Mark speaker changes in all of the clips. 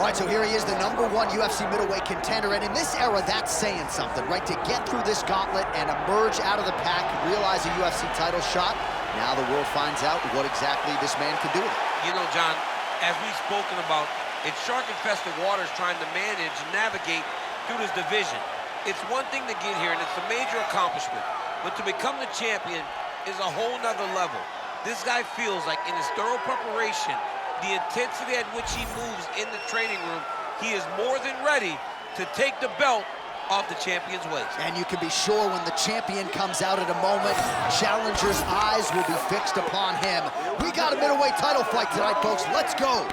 Speaker 1: All right, so here he is, the #1 UFC middleweight contender, and in this era, that's saying something, right? To get through this gauntlet and emerge out of the pack, realize a UFC title shot, now the world finds out what exactly this man can do with it.
Speaker 2: You know, John, as we've spoken about, it's shark-infested waters trying to manage and navigate through this division. It's one thing to get here, and it's a major accomplishment, but to become the champion is a whole nother level. This guy feels like in his thorough preparation, the intensity at which he moves in the training room, he is more than ready to take the belt off the champion's waist.
Speaker 1: And you can be sure when the champion comes out at a moment, challengers' eyes will be fixed upon him. We got a middleweight title fight tonight, folks. Let's go.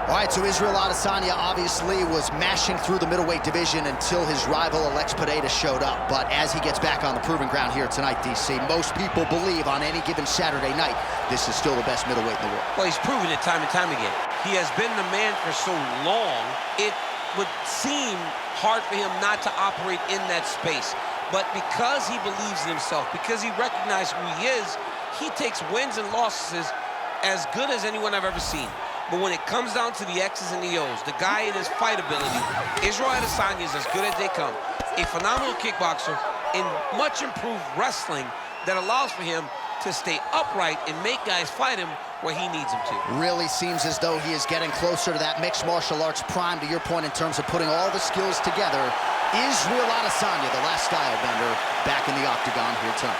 Speaker 1: All right, so Israel Adesanya obviously was mashing through the middleweight division until his rival Alex Pereira showed up. But as he gets back on the proving ground here tonight, DC, most people believe on any given Saturday night, this is still the best middleweight in the world.
Speaker 2: Well, he's proven it time and time again. He has been the man for so long, it would seem hard for him not to operate in that space. But because he believes in himself, because he recognizes who he is, he takes wins and losses as good as anyone I've ever seen. But when it comes down to the X's and the O's, the guy in his fight ability, Israel Adesanya is as good as they come. A phenomenal kickboxer in much improved wrestling that allows for him to stay upright and make guys fight him where he needs them to.
Speaker 1: Really seems as though he is getting closer to that mixed martial arts prime, to your point, in terms of putting all the skills together. Israel Adesanya, the last style bender, back in the octagon here tonight.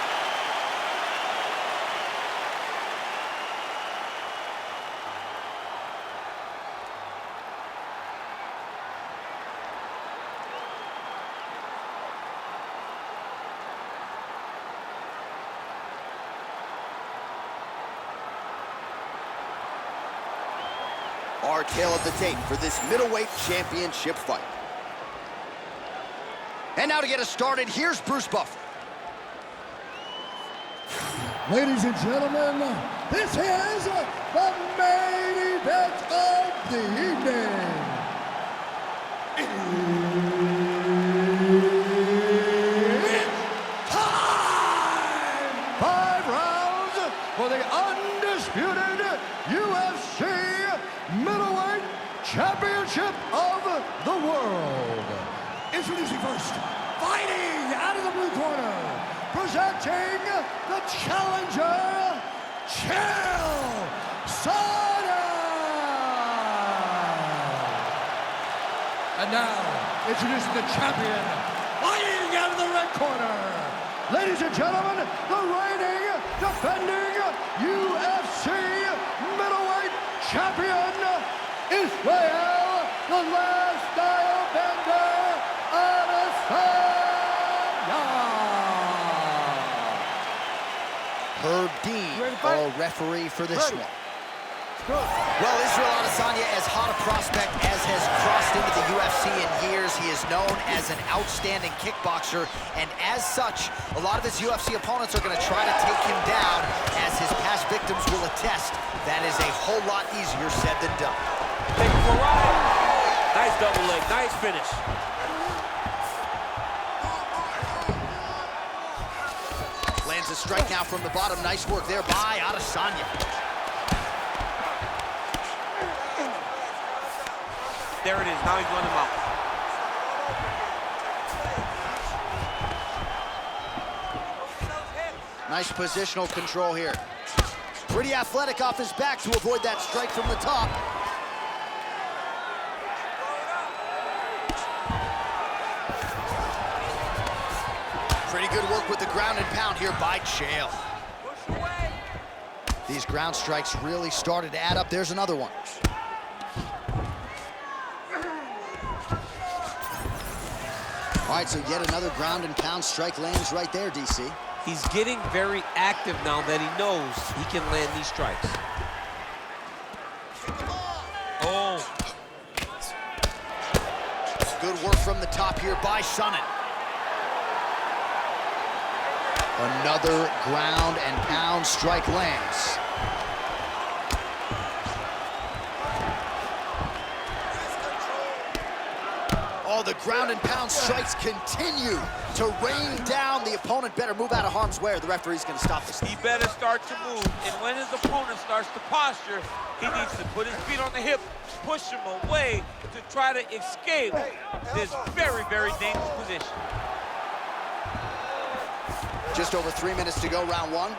Speaker 1: Our tale of the tape for this middleweight championship fight. And now to get us started, here's Bruce Buffer.
Speaker 3: Ladies and gentlemen, this is the main event of the evening. It's time! 5 rounds for the undisputed UFC middleweight championship of the world. Introducing first, fighting out of the blue corner, presenting the challenger, Chael Sonnen. And now, introducing the champion, fighting out of the red corner. Ladies and gentlemen, the reigning, defending UFC middleweight champion, Israel, the last style bender, Adesanya.
Speaker 1: Herb Dean, our referee for this one. Well, Israel Adesanya, as hot a prospect as has crossed into the UFC in years. He is known as an outstanding kickboxer, and as such, a lot of his UFC opponents are going to try to take him down, as his past victims will attest. That is a whole lot easier said than done.
Speaker 2: Take him for a ride. Nice double leg, nice finish.
Speaker 1: Lands a strike now from the bottom. Nice work there by Adesanya.
Speaker 2: There it is, now he's running him out.
Speaker 1: Nice positional control here. Pretty athletic off his back to avoid that strike from the top. Pretty good work with the ground and pound here by Chael. These ground strikes really started to add up. There's another one. All right, so yet another ground and pound strike lands right there, DC.
Speaker 2: He's getting very active now that he knows he can land these strikes.
Speaker 1: from the top here by Sonnen. Another ground and pound strike lands. Oh, the ground and pound strikes continue to rain down. The opponent better move out of harm's way or the referee's gonna stop this.
Speaker 2: He better start to move, and when his opponent starts to posture, he needs to put his feet on the hip, push him away to try to escape this very, very dangerous position.
Speaker 1: Just over 3 minutes to go, round one.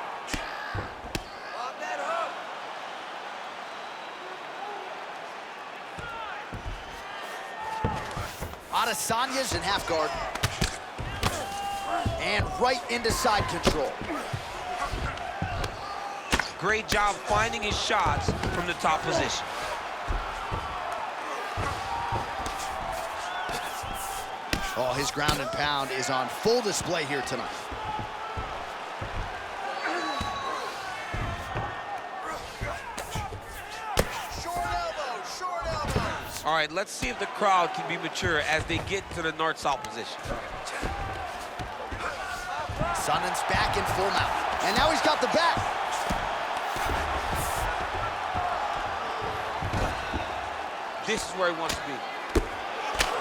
Speaker 1: Adesanya's in half guard. And right into side control.
Speaker 2: Great job finding his shots from the top position.
Speaker 1: Oh, his ground and pound is on full display here tonight.
Speaker 2: All right, let's see if the crowd can be mature as they get to the north-south position.
Speaker 1: Sonnen's back in full mount. And now he's got the back.
Speaker 2: This is where he wants to be.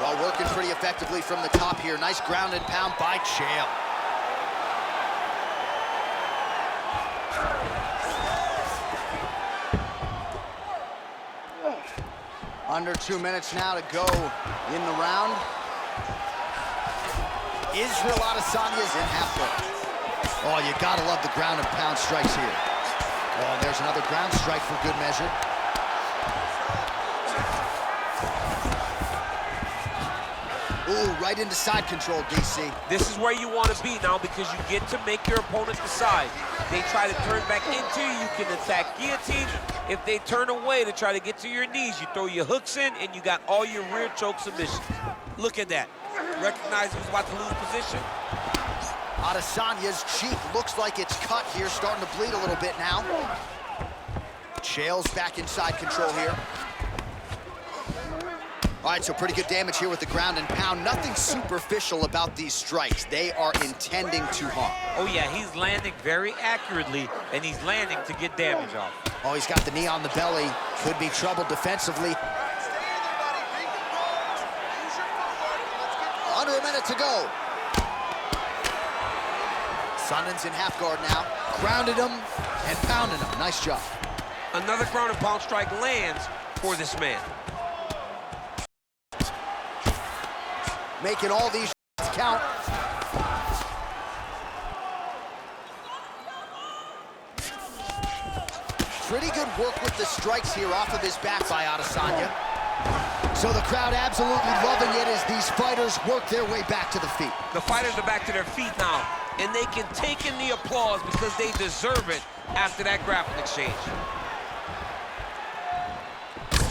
Speaker 1: Well, working pretty effectively from the top here. Nice ground and pound by Chael. Under 2 minutes now to go in the round. Israel Adesanya's in half guard. Oh, you gotta love the ground and pound strikes here. Oh, there's another ground strike for good measure. Ooh, right into side control, DC.
Speaker 2: This is where you want to be now because you get to make your opponent decide. They try to turn back into you, you can attack guillotine. If they turn away to try to get to your knees, you throw your hooks in and you got all your rear choke submissions. Look at that. Recognize he was about to lose position.
Speaker 1: Adesanya's cheek looks like it's cut here, starting to bleed a little bit now. Chael's back inside control here. All right, so pretty good damage here with the ground and pound. Nothing superficial about these strikes. They are intending to harm.
Speaker 2: Oh yeah, he's landing very accurately, and he's landing to get damage off.
Speaker 1: Oh, he's got the knee on the belly. Could be trouble defensively. Under a minute to go. Sonnen's in half guard now. Grounded him and pounding him. Nice job.
Speaker 2: Another ground and pound strike lands for this man.
Speaker 1: Making all these count. Pretty good work with the strikes here off of his back by Adesanya. So the crowd absolutely loving it as these fighters work their way back to the feet.
Speaker 2: The fighters are back to their feet now, and they can take in the applause because they deserve it after that grappling exchange.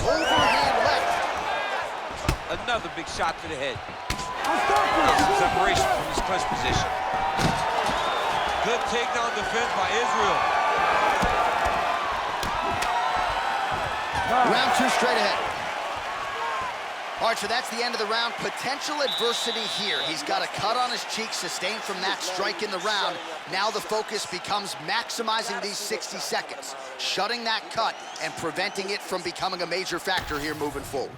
Speaker 1: Overhand left.
Speaker 2: Another big shot to the head. Some separation from his clinch position. Good takedown defense by Israel.
Speaker 1: Round two straight ahead. All right, so that's the end of the round. Potential adversity here. He's got a cut on his cheek sustained from that strike in the round. Now the focus becomes maximizing these 60 seconds, shutting that cut and preventing it from becoming a major factor here moving forward.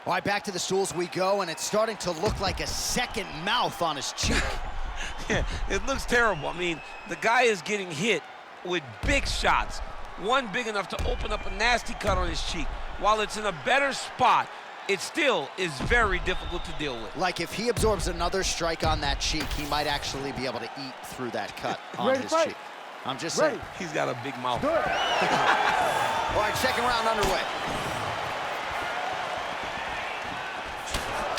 Speaker 1: All right, back to the stools we go, and it's starting to look like a second mouth on his cheek.
Speaker 2: Yeah, it looks terrible. I mean, the guy is getting hit with big shots. One big enough to open up a nasty cut on his cheek. While it's in a better spot, it still is very difficult to deal with.
Speaker 1: Like if he absorbs another strike on that cheek, he might actually be able to eat through that cut on his cheek. I'm just saying.
Speaker 2: He's got a big mouth.
Speaker 1: All right, second round underway.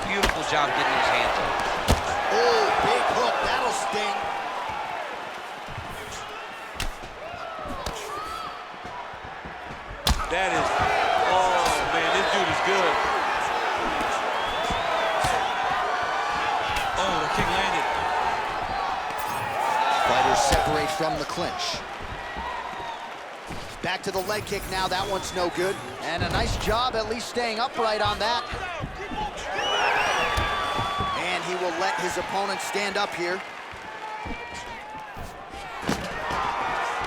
Speaker 2: Beautiful job getting his hands on.
Speaker 1: Oh, big hook, that'll sting.
Speaker 2: That is, oh man, this dude is good. Oh, the kick landed.
Speaker 1: Fighters separate from the clinch. Back to the leg kick now, that one's no good. And a nice job at least staying upright on that. he will let his opponent stand up here.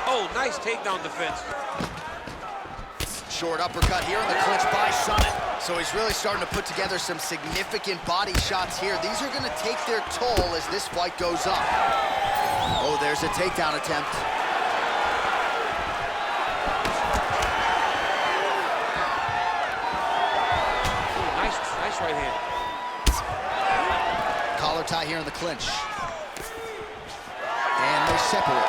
Speaker 2: Oh, nice takedown defense.
Speaker 1: Short uppercut here in the clinch by Sonnen. So he's really starting to put together some significant body shots here. These are gonna take their toll as this fight goes up. Oh, there's a takedown attempt.
Speaker 2: Nice right hand.
Speaker 1: Collar tie here in the clinch. And they separate.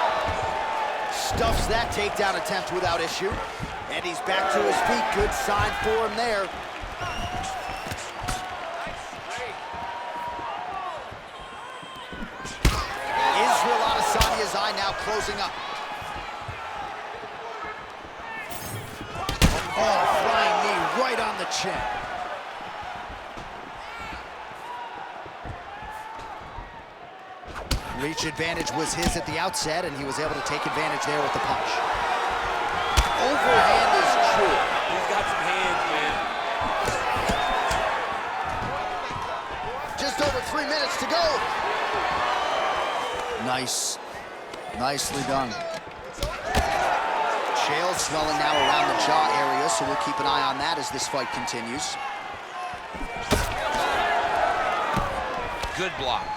Speaker 1: Stuffs that takedown attempt without issue. And he's back to his feet. Good sign for him there. Israel Adesanya's eye now closing up. Oh, flying knee right on the chin. Reach advantage was his at the outset, and he was able to take advantage there with the punch. Overhand is true.
Speaker 2: He's got some hands, man.
Speaker 1: Just over 3 minutes to go. Nicely done. Chael swelling now around the jaw area, so we'll keep an eye on that as this fight continues.
Speaker 2: Good block.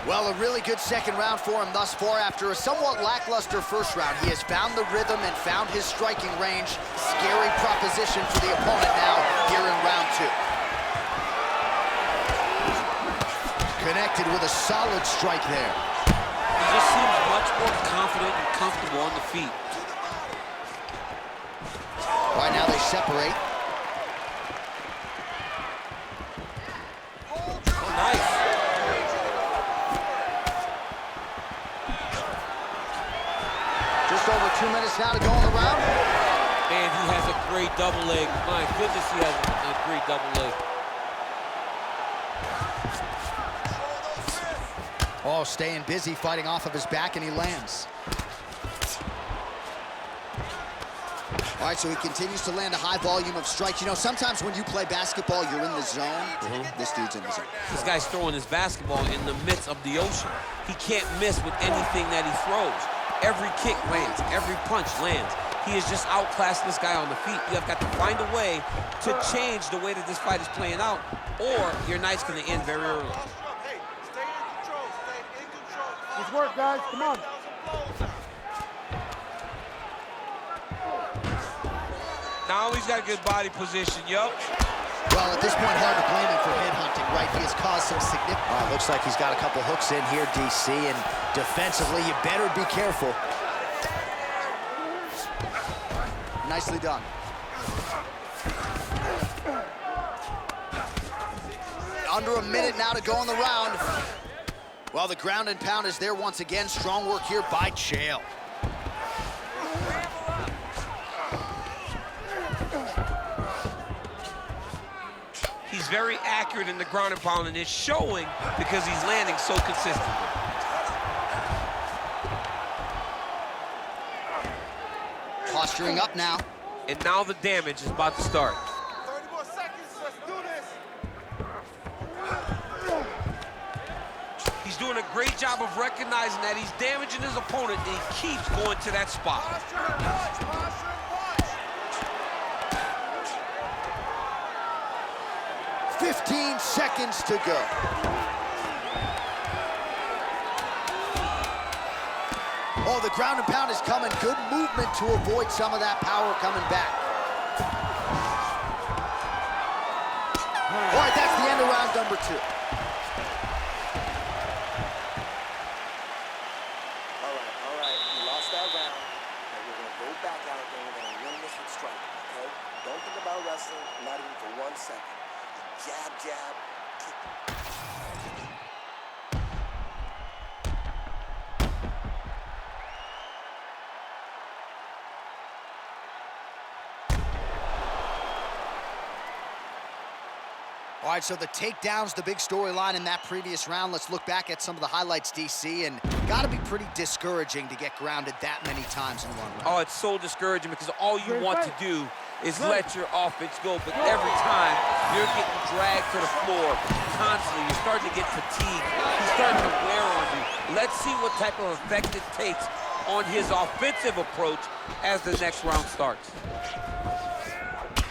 Speaker 1: Well, a really good second round for him thus far. After a somewhat lackluster first round, he has found the rhythm and found his striking range. Scary proposition for the opponent now here in round 2. Connected with a solid strike there.
Speaker 2: He just seems much more confident and comfortable on the feet.
Speaker 1: Right now they separate.
Speaker 2: Oh, nice.
Speaker 1: Just over 2 minutes now to go in the round.
Speaker 2: Man, he has a great double leg. My goodness, he has a great double leg.
Speaker 1: Oh, staying busy, fighting off of his back, and he lands. All right, so he continues to land a high volume of strikes. You know, sometimes when you play basketball, you're in the zone. This dude's in the zone.
Speaker 2: This guy's throwing his basketball in the midst of the ocean. He can't miss with anything that he throws. Every kick lands, every punch lands. He is just outclassing this guy on the feet. You have got to find a way to change the way that this fight is playing out, or your night's going to end very early.
Speaker 4: Hey, stay in control. Stay in control.
Speaker 3: Good work, guys. Come on.
Speaker 2: Now he's got a good body position, yup.
Speaker 1: Well, at this point, hard to blame him for headhunting, right? He has caused some significant... looks like he's got a couple hooks in here, DC, and defensively, you better be careful. Nicely done. Under a minute now to go in the round. Well, the ground and pound is there once again. Strong work here by Chael.
Speaker 2: He's very accurate in the ground and pound, and it's showing because he's landing so consistently.
Speaker 1: Posturing up now.
Speaker 2: And now the damage is about to start.
Speaker 4: 30 more seconds. Let's do this.
Speaker 2: He's doing a great job of recognizing that he's damaging his opponent, and he keeps going to that spot.
Speaker 4: Posture and punch. Posture and punch.
Speaker 1: 15 seconds to go. Oh, the ground and pound is coming. Good movement to avoid some of that power coming back. All right, that's the end of round number 2.
Speaker 5: All right, you lost that round. Now we're gonna go back out there and we're gonna win this with striking, okay? Don't think about wrestling, not even for 1 second. Jab, jab, kick.
Speaker 1: All All right, so the takedown's the big storyline in that previous round. Let's look back at some of the highlights, DC, and gotta be pretty discouraging to get grounded that many times in one round.
Speaker 2: Oh, it's so discouraging because all you want to do is let your offense go, but every time you're getting dragged to the floor constantly. You're starting to get fatigued. He's starting to wear on you. Let's see what type of effect it takes on his offensive approach as the next round starts.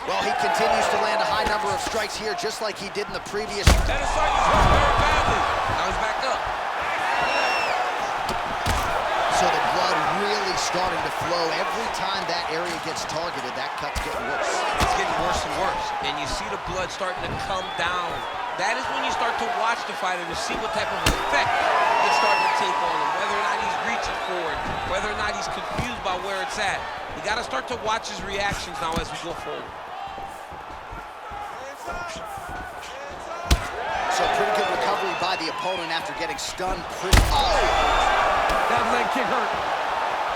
Speaker 1: Well, he continues to land a high number of strikes here, just like he did in the previous.
Speaker 2: Adesanya's hurt very badly. Now he's back up.
Speaker 1: So the blood really starting to flow. Every time that area gets targeted, that cut's getting worse.
Speaker 2: It's getting worse and worse, and you see the blood starting to come down. That is when you start to watch the fighter to see what type of effect it's starting to take on him, whether or not he's reaching for it, whether or not he's confused by where it's at. You got to start to watch his reactions now as we go forward.
Speaker 1: So pretty good recovery by the opponent after getting stunned pretty. Oh!
Speaker 6: That leg kick hurt.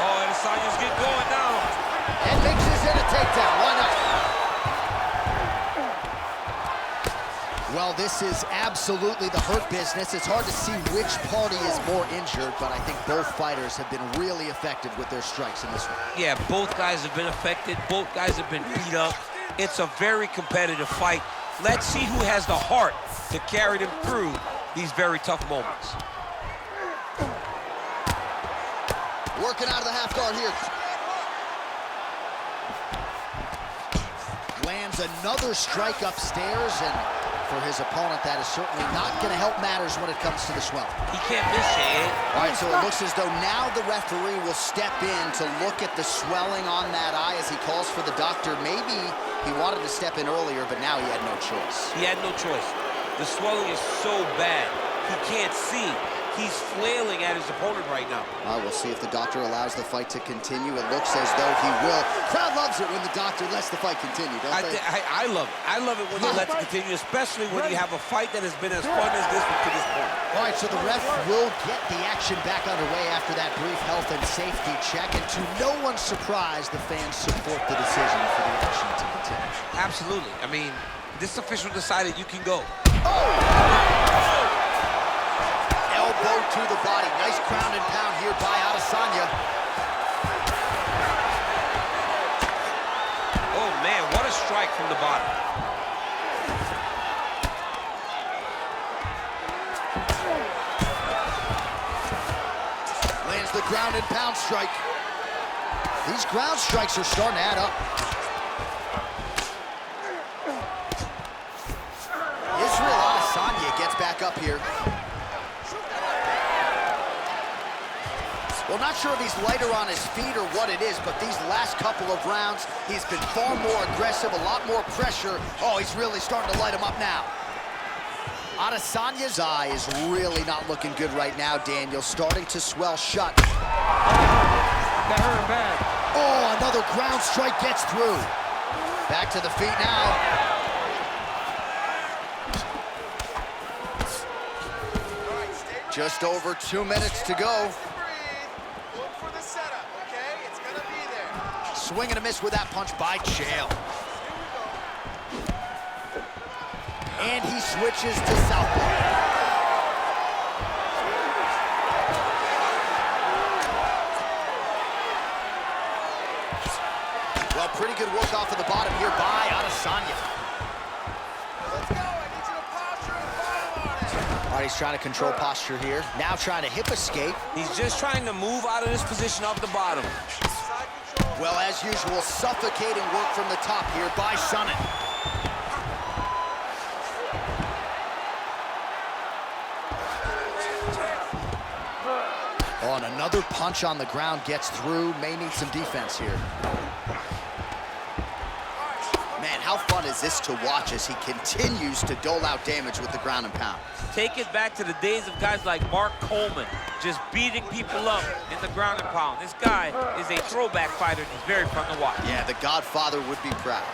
Speaker 2: Oh, Adesanya's getting going now.
Speaker 1: And mixes in a takedown. Why not? Well, this is absolutely the hurt business. It's hard to see which party is more injured, but I think both fighters have been really effective with their strikes in this one.
Speaker 2: Yeah, both guys have been affected. Both guys have been beat up. It's a very competitive fight. Let's see who has the heart to carry them through these very tough moments.
Speaker 1: Working out of the half guard here. Lands another strike upstairs, and for his opponent, that is certainly not going to help matters when it comes to the swelling.
Speaker 2: He can't miss it.
Speaker 1: All right, so it looks as though now the referee will step in to look at the swelling on that eye as he calls for the doctor. Maybe he wanted to step in earlier, but now he had no choice.
Speaker 2: He had no choice. The swelling is so bad, he can't see. He's flailing at his opponent right now.
Speaker 1: We'll see if the doctor allows the fight to continue. It looks as though he will. Crowd loves it when the doctor lets the fight continue, don't they?
Speaker 2: I love it. I love it when they let it continue, especially when you have a fight that has been as fun as this one to this point.
Speaker 1: All right, so the ref will get the action back underway after that brief health and safety check. And to no one's surprise, the fans support the decision for the action to continue.
Speaker 2: Absolutely. I mean, this official decided you can go.
Speaker 1: Elbow to the body. Nice ground and pound here by Adesanya.
Speaker 2: Oh, man, what a strike from the bottom.
Speaker 1: Lands the ground and pound strike. These ground strikes are starting to add up. Adesanya gets back up here. Well, not sure if he's lighter on his feet or what it is, but these last couple of rounds, he's been far more aggressive, a lot more pressure. Oh, he's really starting to light him up now. Adesanya's eye is really not looking good right now, Daniel. Starting to swell shut.
Speaker 6: That hurt him bad.
Speaker 1: Oh, another ground strike gets through. Back to the feet now. Just over 2 minutes to go.
Speaker 4: Look for the setup, okay? It's gonna be there.
Speaker 1: Swing and a miss with that punch by Chael. And he switches to southpaw. Well, pretty good work off of the bottom here by Adesanya.
Speaker 4: Let's go. I need you to posture and follow on it.
Speaker 1: All right, he's trying to control posture here. Now trying to hip escape.
Speaker 2: He's just trying to move out of this position off the bottom.
Speaker 4: Side control.
Speaker 1: Well, as usual, suffocating work from the top here by Sonnen. Oh, and another punch on the ground gets through. May need some defense here. Man, how fun is this to watch as he continues to dole out damage with the ground and pound?
Speaker 2: Take it back to the days of guys like Mark Coleman, just beating people up in the ground and pound. This guy is a throwback fighter, and he's very fun to watch.
Speaker 1: Yeah, the Godfather would be proud.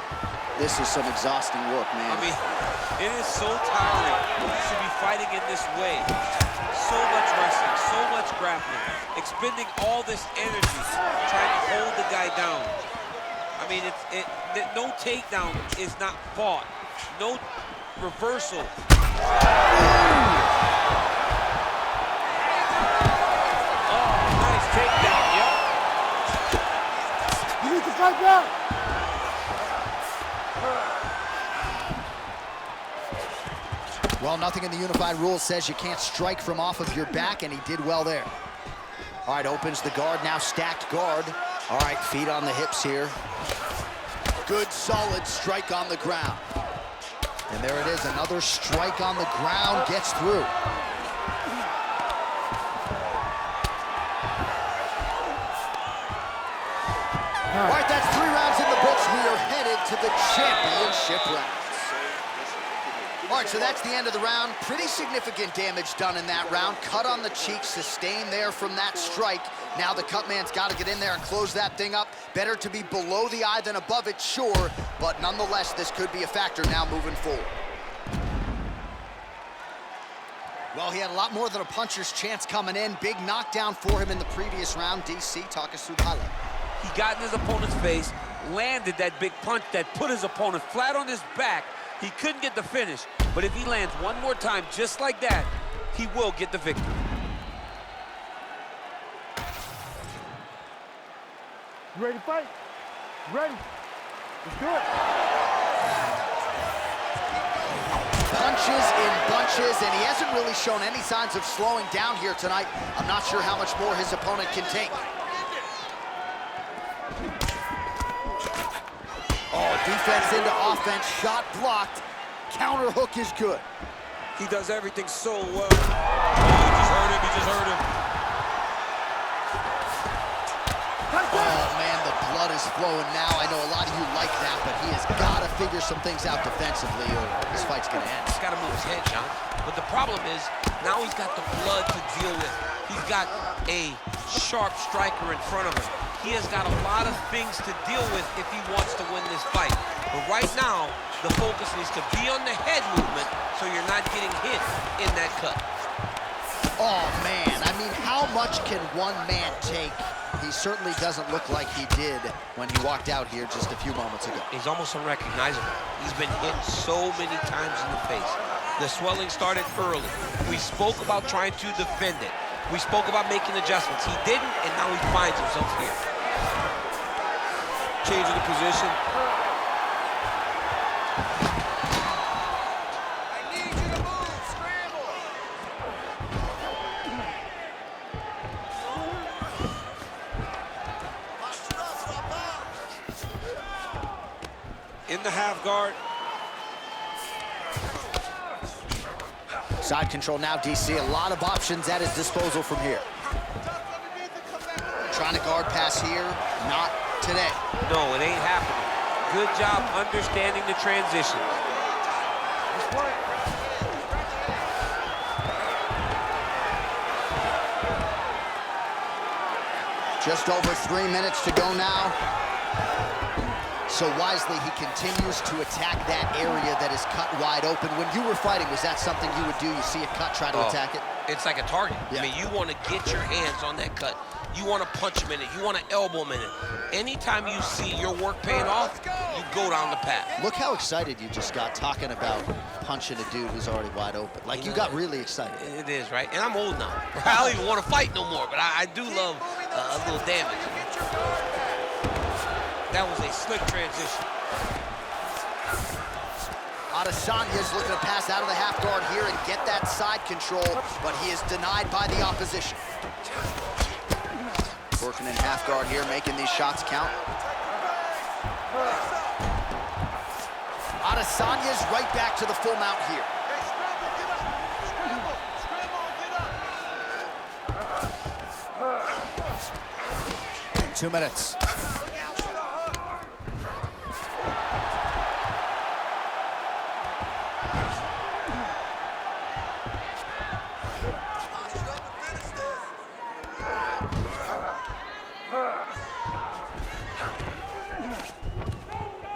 Speaker 1: This is some exhausting work, man.
Speaker 2: I mean, it is so tiring to be fighting in this way. So much wrestling, so much grappling, expending all this energy trying to hold the guy down. I mean, no takedown is not fought. No reversal. Nice takedown, yep.
Speaker 3: You need to fight back.
Speaker 1: Well, nothing in the unified rules says you can't strike from off of your back, and he did well there. All right, opens the guard, now stacked guard. All right, feet on the hips here. Good, solid strike on the ground. And there it is, another strike on the ground, gets through. All right, that's 3 rounds in the books. We are headed to the championship round. All right, so that's the end of the round. Pretty significant damage done in that round. Cut on the cheek, sustained there from that strike. Now the cut man's got to get in there and close that thing up. Better to be below the eye than above it, sure. But nonetheless, this could be a factor now moving forward. Well, he had a lot more than a puncher's chance coming in. Big knockdown for him in the previous round. DC, talk us through the highlight.
Speaker 2: He got in his opponent's face, landed that big punch that put his opponent flat on his back. He couldn't get the finish, but if he lands one more time just like that, he will get the victory.
Speaker 3: You ready to fight? You ready? Let's do it.
Speaker 1: Punches in bunches, and he hasn't really shown any signs of slowing down here tonight. I'm not sure how much more his opponent can take. Oh, defense into offense, shot blocked. Counter hook is good.
Speaker 2: He does everything so well. Oh, he just hurt him, he just hurt him.
Speaker 1: Oh, man, the blood is flowing now. I know a lot of you like that, but he has got to figure some things out defensively or this fight's going to end.
Speaker 2: He's got to move his head, John. But the problem is, now he's got the blood to deal with. He's got a sharp striker in front of him. He has got a lot of things to deal with if he wants to win this fight. But right now, the focus needs to be on the head movement so you're not getting hit in that cut.
Speaker 1: Oh, man, I mean, how much can one man take? He certainly doesn't look like he did when he walked out here just a few moments ago.
Speaker 2: He's almost unrecognizable. He's been hit so many times in the face. The swelling started early. We spoke about trying to defend it. We spoke about making adjustments. He didn't, and now he finds himself here. Changing the position.
Speaker 4: I need you to move. Scramble.
Speaker 2: In the half guard.
Speaker 1: Side control now, DC. A lot of options at his disposal from here. Trying to guard pass here. Not today.
Speaker 2: No, it ain't happening. Good job understanding the transition.
Speaker 1: Just over 3 minutes to go now. So wisely, he continues to attack that area that is cut wide open. When you were fighting, was that something you would do? You see a cut, try to attack it?
Speaker 2: It's like a target.
Speaker 1: Yeah.
Speaker 2: I mean, you want to get your hands on that cut. You want to punch him in it. You want to elbow him in it. Anytime you see your work paying off, you go down the path.
Speaker 1: Look how excited you just got talking about punching a dude who's already wide open. Like, you got really excited.
Speaker 2: It is, right? And I'm old now. I don't even want to fight no more, but I do love a little damage. That was a slick transition.
Speaker 1: Adesanya's looking to pass out of the half guard here and get that side control, but he is denied by the opposition. Working in half guard here, making these shots count. Adesanya's right back to the full mount here. 2 minutes.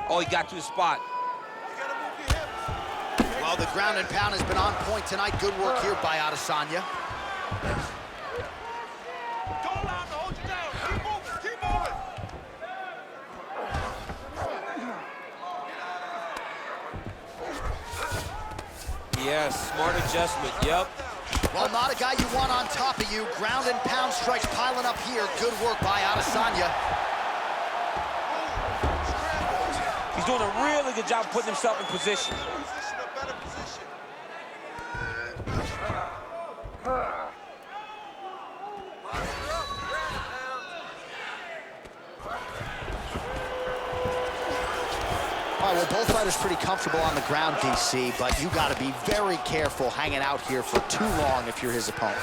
Speaker 2: Oh, he got to his spot.
Speaker 1: Well, the ground and pound has been on point tonight. Good work here by Adesanya.
Speaker 4: Don't allow him to hold you down. Keep moving. Keep moving.
Speaker 2: Yes, smart adjustment, yep.
Speaker 1: Well, not a guy you want on top of you. Ground and pound strikes piling up here. Good work by Adesanya.
Speaker 2: He's doing a really good job putting himself in position.
Speaker 1: All right, well, both fighters pretty comfortable on the ground, DC, but you got to be very careful hanging out here for too long if you're his opponent.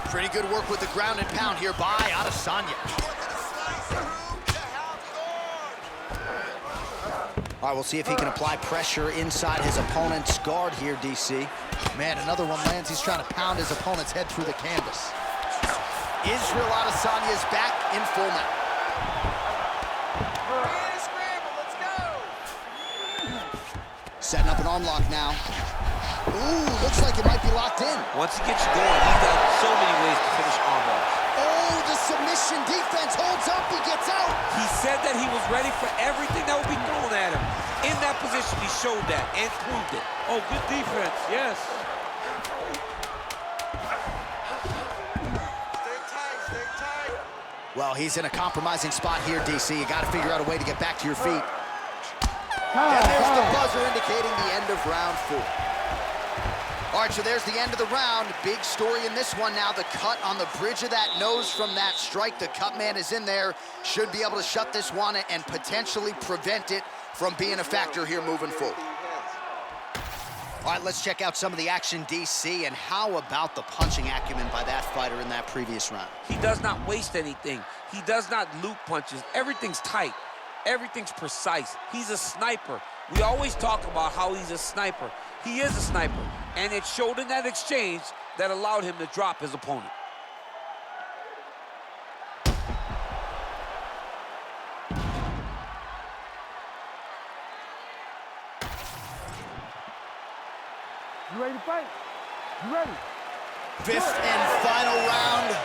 Speaker 1: Pretty good work with the ground and pound here by Adesanya. All right, we'll see if he can apply pressure inside his opponent's guard here, DC. Man, another one lands. He's trying to pound his opponent's head through the canvas. Israel Adesanya is back in full now. Setting up an arm lock now. Ooh, looks like it might be locked in.
Speaker 2: Once he gets you going, he's got so many ways to finish arm bars.
Speaker 1: Oh, the submission defense holds up, he gets out.
Speaker 2: He said that he was ready for everything that would be thrown at him. In that position, he showed that and proved it.
Speaker 6: Oh, good defense, yes.
Speaker 4: Stay tight.
Speaker 1: Well, he's in a compromising spot here, DC. You got to figure out a way to get back to your feet. And there's the buzzer indicating the end of round 4. All right, so there's the end of the round. Big story in this one now. The cut on the bridge of that nose from that strike. The cut man is in there. Should be able to shut this one and potentially prevent it from being a factor here moving forward. All right, let's check out some of the action, DC. And how about the punching acumen by that fighter in that previous round?
Speaker 2: He does not waste anything. He does not loop punches. Everything's tight. Everything's precise. He's a sniper. We always talk about how he's a sniper. He is a sniper, and it showed in that exchange that allowed him to drop his opponent.
Speaker 6: You ready to fight? You ready?
Speaker 1: 5th and final round.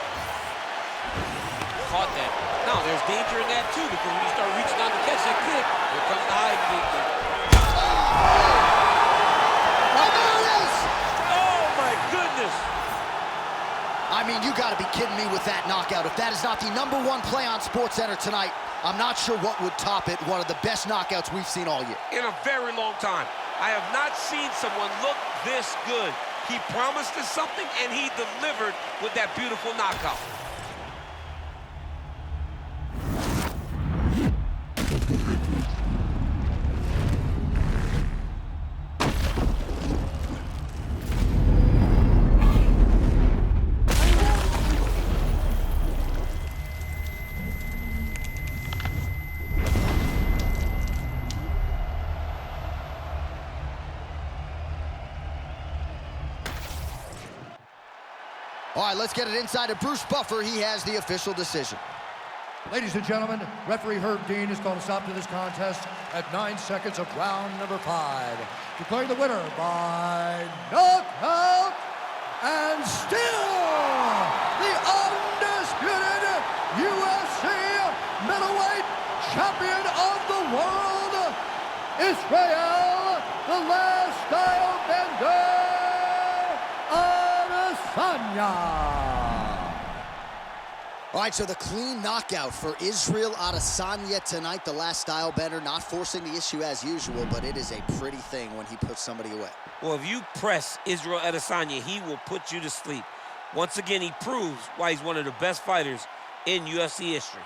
Speaker 2: Caught that. Now, there's danger in that, too, because when you start reaching out to catch that kick, here comes the high kick. Oh, my goodness.
Speaker 1: I mean, you got to be kidding me with that knockout. If that is not the #1 play on SportsCenter tonight, I'm not sure what would top it. One of the best knockouts we've seen all year.
Speaker 2: In a very long time. I have not seen someone look this good. He promised us something, and he delivered with that beautiful knockout.
Speaker 1: All right, let's get it inside to Bruce Buffer. He has the official decision.
Speaker 3: Ladies and gentlemen, referee Herb Dean has called a stop to this contest at 9 seconds of round number 5. Declaring the winner by knockout and still the undisputed UFC middleweight champion of the world, Israel, the last style bender, Adesanya.
Speaker 1: All right, so the clean knockout for Israel Adesanya tonight. The last style bender, not forcing the issue as usual, but it is a pretty thing when he puts somebody away.
Speaker 2: Well, if you press Israel Adesanya, he will put you to sleep. Once again, he proves why he's one of the best fighters in UFC history.